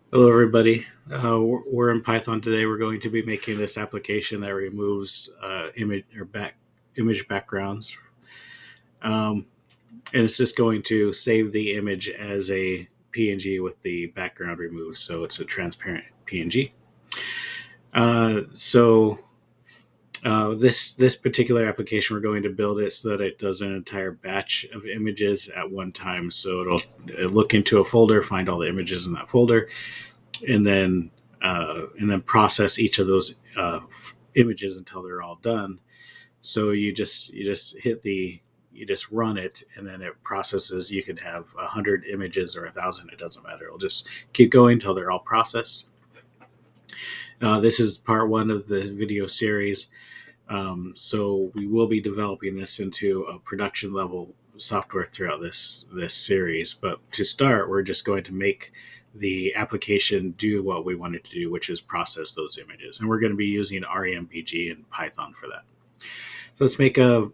Hello, everybody. We're in Python today. We're going to be making this application that removes image backgrounds, um, and it's just going to save the image as a PNG with the background removed, so it's a transparent PNG. This particular application, we're going to build it so that it does an entire batch of images at one time. So it'll look into a folder, find all the images in that folder, and then process each of those images until they're all done. So you just run it, and then it processes. You could have 100 images or 1,000. It doesn't matter. It'll just keep going until they're all processed. This is part one of the video series. So we will be developing this into a production level software throughout this series. But to start, we're just going to make the application do what we want it to do, which is process those images. And we're going to be using REMPG and Python for that. So let's make go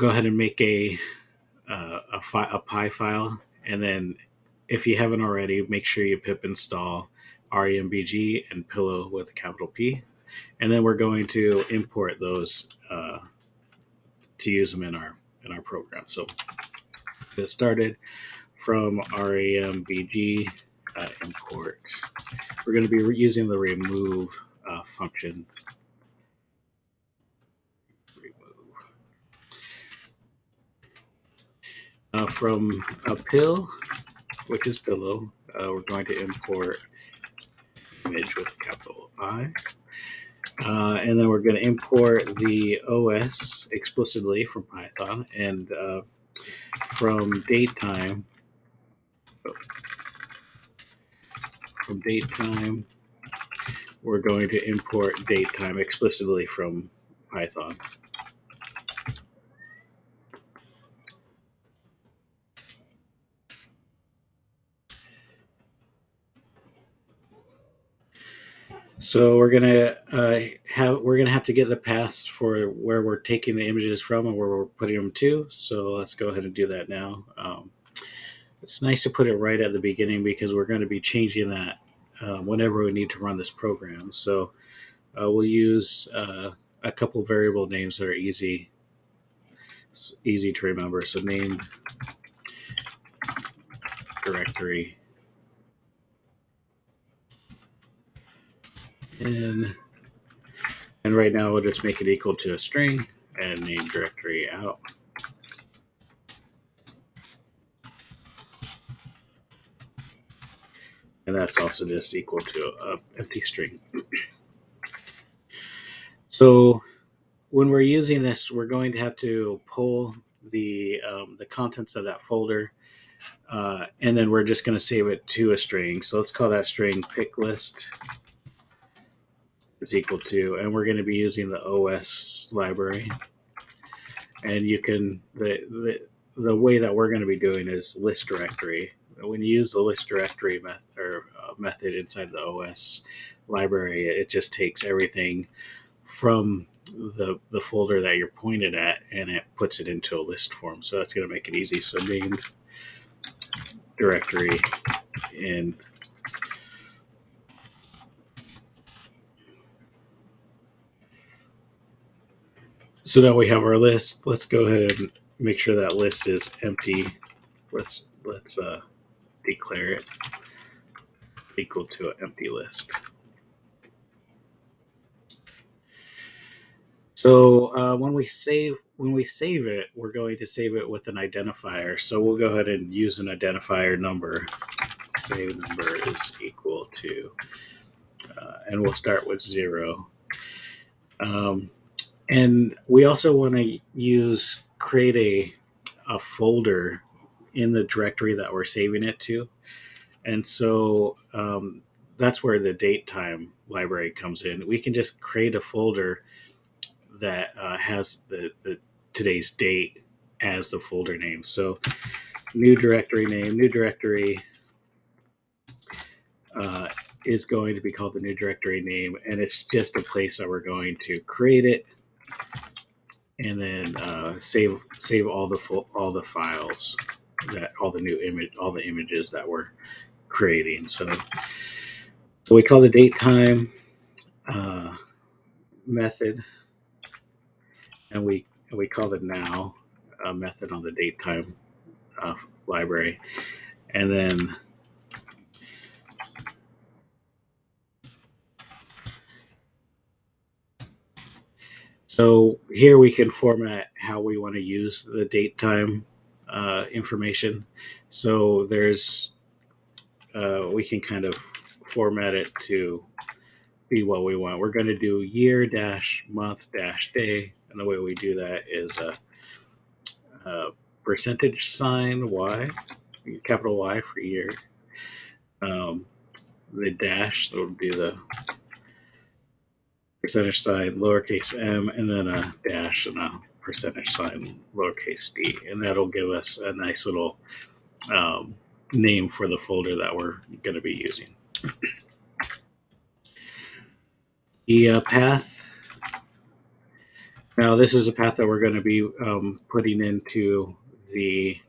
ahead and make a Py file, and then if you haven't already, make sure you pip install REMBG and pillow with a capital P, and then we're going to import those to use them in our program. So to get started, from REMBG import, we're going to be using the remove function. From a pill, which is pillow, we're going to import image with a capital I. And then we're going to import the OS explicitly from Python, and from datetime, we're going to import datetime explicitly from Python. So we're gonna have to get the paths for where we're taking the images from and where we're putting them to. So let's go ahead and do that now. It's nice to put it right at the beginning because we're going to be changing that whenever we need to run this program. So we'll use a couple variable names that are easy to remember. So name, directory, and right now we'll just make it equal to a string and name directory out. And that's also just equal to an empty string. So when we're using this, we're going to have to pull the contents of that folder, and then we're just going to save it to a string. So let's call that string pick list is equal to, and we're going to be using the OS library. And you can the way that we're going to be doing is list directory. When you use the list directory method inside the OS library, it just takes everything from the folder that you're pointed at, and it puts it into a list form. So that's going to make it easy. So named directory in. So now we have our list. Let's go ahead and make sure that list is empty. Let's declare it equal to an empty list. So when we save it, we're going to save it with an identifier. So we'll go ahead and use an identifier number. Save number is equal to, and we'll start with 0. And we also want to create a folder in the directory that we're saving it to. And so that's where the datetime library comes in. We can just create a folder that has the today's date as the folder name. So new directory name, new directory is going to be called the new directory name, and it's just a place that we're going to create it, and then save all the files. that all the images that we're creating. So we call the date time method, and we call the now method on the date time library, and then so here we can format how we want to use the date time information. So there's we can kind of format it to be what we want. We're going to do year dash month dash day, and the way we do that is a percentage sign Y, capital Y for year. The dash, that would be the percentage sign lowercase m, and then a dash and a percentage sign lowercase d, and that'll give us a nice little name for the folder that we're going to be using. The path. Now this is a path that we're going to be putting into the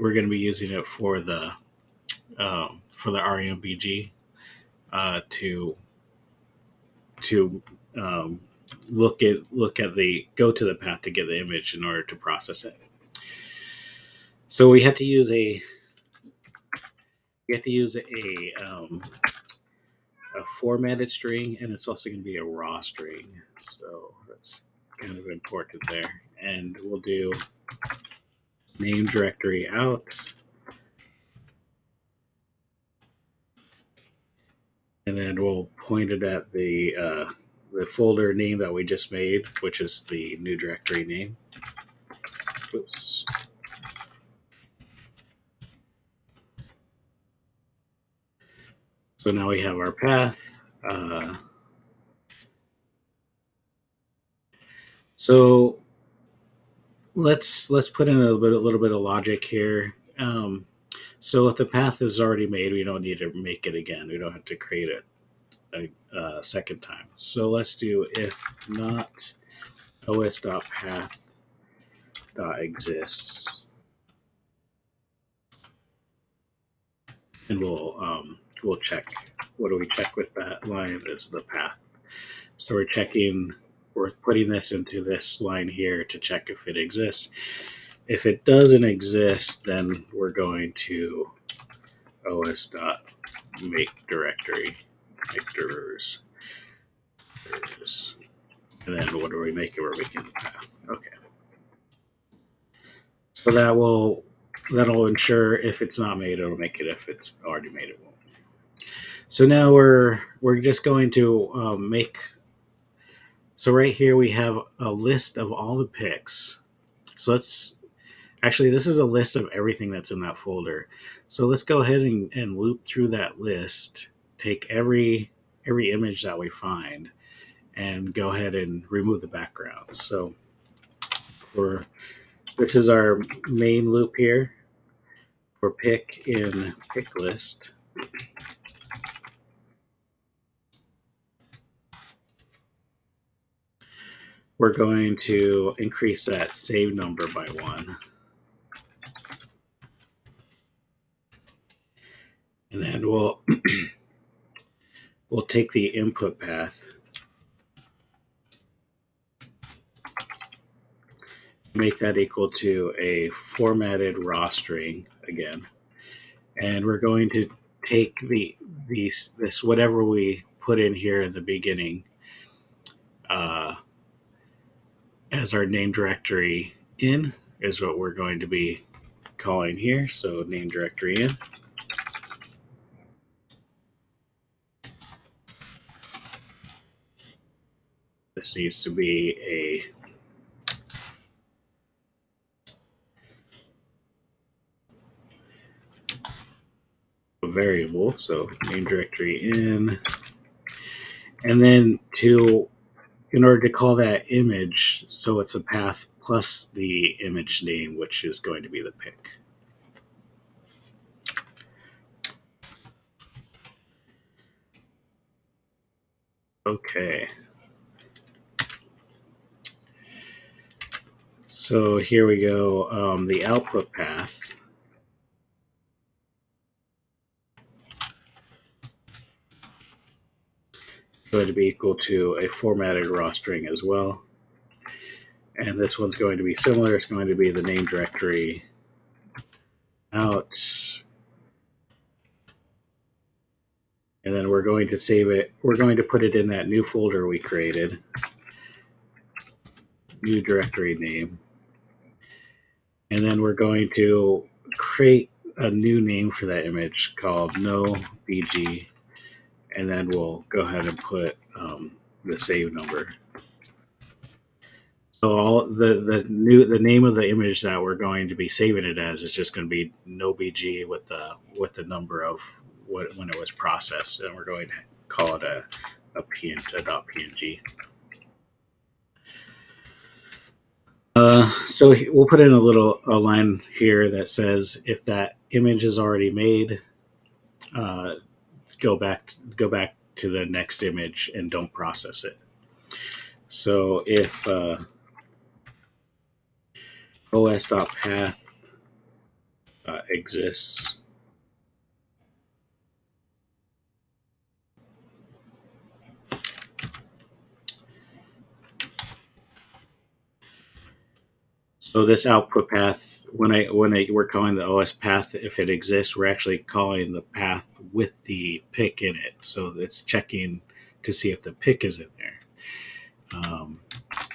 we're going to be using it for the REMBG to look at the go to the path to get the image in order to process it. So we have to use a formatted string, and it's also going to be a raw string. So that's kind of important there. And we'll do name directory out, and then we'll point it at the folder name that we just made, which is the new directory name. Oops. So now we have our path. So let's put in a little bit of logic here. So if the path is already made, we don't need to make it again. We don't have to create it a second time. So let's do if not os.path.exists, and we'll check. What do we check with that line? Is the path. So we're putting this into this line here to check if it exists. If it doesn't exist, then we're going to os.make directory, make dir's. And then what are we making? We're making the path. Okay. So that'll ensure if it's not made, it'll make it. If it's already made, it won't. So now we're just going to make. So right here we have a list of all the pics. So this is a list of everything that's in that folder. So let's go ahead and loop through that list. Take every image that we find, and go ahead and remove the backgrounds. So this is our main loop here for pick in pick list. We're going to increase that save number by 1. And then we'll take the input path, make that equal to a formatted raw string again. And we're going to take this whatever we put in here in the beginning as our name directory in is what we're going to be calling here. So name directory in. This needs to be a variable, so name directory in. And then in order to call that image, so it's a path plus the image name, which is going to be the pic. Okay. So here we go. The output path is going to be equal to a formatted raw string as well. And this one's going to be similar. It's going to be the name directory out. And then we're going to save it. We're going to put it in that new folder we created. New directory name. And then we're going to create a new name for that image called no BG. And then we'll go ahead and put the save number. So all the name of the image that we're going to be saving it as is just going to be no BG with the number of when it was processed, and we're going to call it a .png. So we'll put in a line here that says if that image is already made, go back to the next image and don't process it. So if os.path exists, so this output path, when we're calling the OS path, if it exists, we're actually calling the path with the pick in it. So it's checking to see if the pick is in there.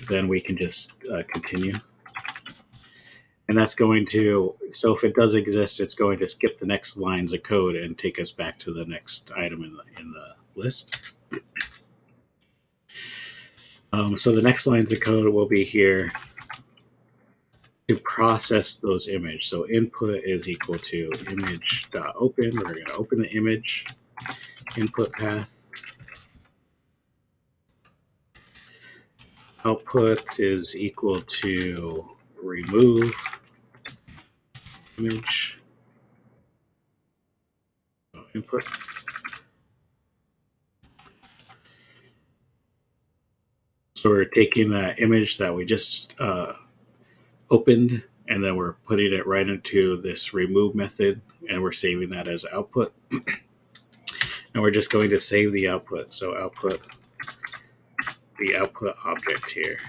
Then we can just continue. And that's going to, so if it does exist, it's going to skip the next lines of code and take us back to the next item in the list. So the next lines of code will be here to process those images. So input is equal to image.open. We're going to open the image, input path. Output is equal to remove image input. So we're taking that image that we just opened, and then we're putting it right into this remove method, and we're saving that as output. And we're just going to save the output. So output, the output object here.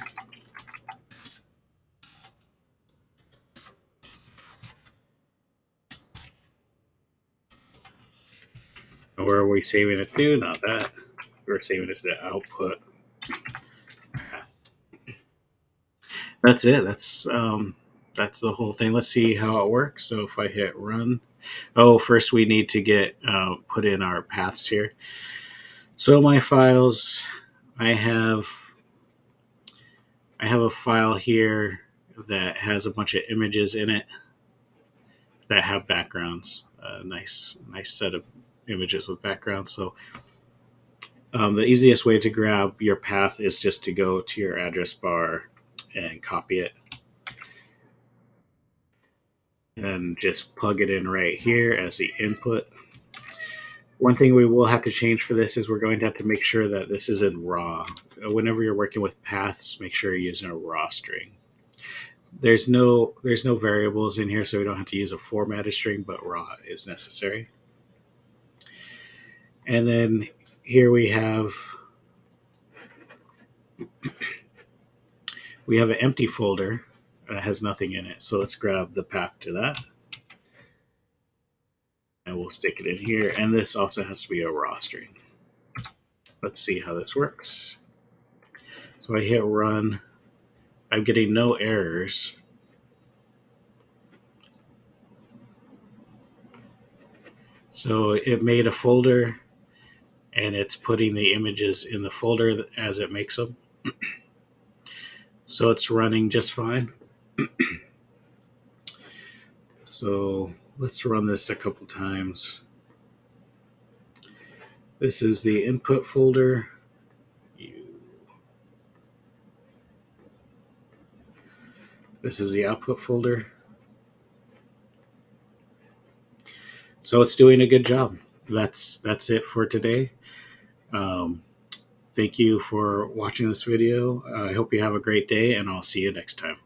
And where are we saving it to? Not that. We're saving it to the output. That's it. That's the whole thing. Let's see how it works. So if I hit run, first we need to get put in our paths here. So my files, I have a file here that has a bunch of images in it that have backgrounds. Nice set of images with backgrounds. So the easiest way to grab your path is just to go to your address bar and copy it. And just plug it in right here as the input. One thing we will have to change for this is we're going to have to make sure that this is in raw. Whenever you're working with paths, make sure you're using a raw string. There's no variables in here, so we don't have to use a formatted string, but raw is necessary. And then here we have an empty folder that has nothing in it. So let's grab the path to that. And we'll stick it in here. And this also has to be a raw string. Let's see how this works. So I hit run. I'm getting no errors. So it made a folder, and it's putting the images in the folder as it makes them. So it's running just fine. So let's run this a couple times. This is the input folder. This is the output folder. So it's doing a good job. That's it for today. Thank you for watching this video. I hope you have a great day, and I'll see you next time.